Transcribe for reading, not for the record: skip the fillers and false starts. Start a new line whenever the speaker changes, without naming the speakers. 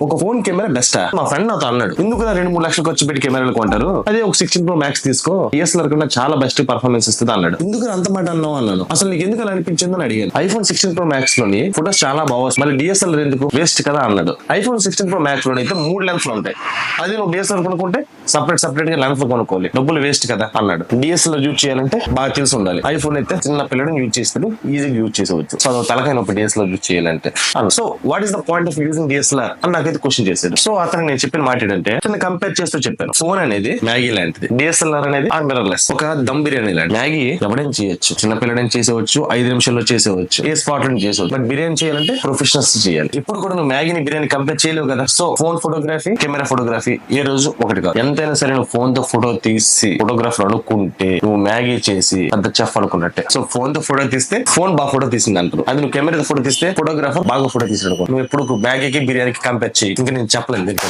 ఒక phone camera best. మా friend నాతో అన్నాడు, ఎందుకు 2-3 లక్షలు ఖర్చు పెట్టి కెమెరాలు కొంటారు, అదే ఒక 16 Pro Max తీసుకో, DSLR కన్నా చాలా బెస్ట్ పర్ఫార్మెన్స్ ఇస్తుంది అన్నాడు. ఎందుకు అంత మాట అన్నావు అన్నాను. అసలు నీకు ఎందుకు అలా అనిపించిందని అడిగాను. iPhone 16 Pro Max లోని ఫోటోస్ చాలా బాగుంది, మళ్ళీ DSLR ఎందుకు వేస్ట్ కదా అన్నాడు. iPhone 16 Pro Max లోని అయితే 3 లెన్స్లు ఉంటాయి, అది నువ్వు DSLR కొనుక్కుంటే సపరేట్ గా లెన్స్ కొనుక్కోవాలి, డబ్బులు వేస్ట్ కదా అన్నాడు. DSLR యూజ్ చేయాలంటే బాగా తెలిసి ఉండాలి. ఐఫోన్ అయితే చిన్న పిల్లడు యూజ్ చేస్తాడు, ఈజీగా యూజ్ చేసేవచ్చు. సో తలకాయ నొప్పి DSLR యూజ్ చేయాలంటే. So what is the point of using DSLR అని నాకైతే క్వశ్చన్ చేశాడు. సో అతను నేను చెప్పిన మాట ఏంటంటే, అతన్ని కంపేర్ చేస్తూ చెప్పాను. ఫోన్ అనేది మ్యాగీ లాంటిది, DSLR అనేది మిర్రర్లెస్, ఒక దమ్ బిర్యానీ లాంటి. మ్యాగీ ఎవడైనా చేయొచ్చు, చిన్న పిల్లడని చేసేవచ్చు, 5 నిమిషాల్లో చేసేవచ్చు, ఏ స్పాట్ లో చేసేవచ్చు. బట్ బిర్యానీ చేయాలంటే ప్రొఫెషనల్స్ చేయాలి. ఇప్పుడు కూడా నువ్వు మ్యాగీని బిర్యానీ కంపేర్ చేయలేవు కదా. So phone photography, camera photography ఏ రోజు ఒకటి కాదు. ఎంతైనా సరే నువ్వు ఫోన్ తో ఫోటో తీసి ఫోటోగ్రాఫర్ అనుకుంటే నువ్వు మ్యాగీ చేసి పెద్ద చెఫ్ అనుకున్నట్టే. సో ఫోన్ తో ఫోటో తీస్తే ఫోన్ బాగా ఫోటో తీసింది అంటారు, అది నువ్వు కెమెరా ఫోటో తీస్తే ఫోటోగ్రాఫర్ బాగా ఫోటో తీసాడు. నువ్వు ఎప్పుడు మ్యాగీకి బిర్యానీకి కంపేర్ చేయి. ఇంకా నేను చెప్పలేదు ఎందుకంటే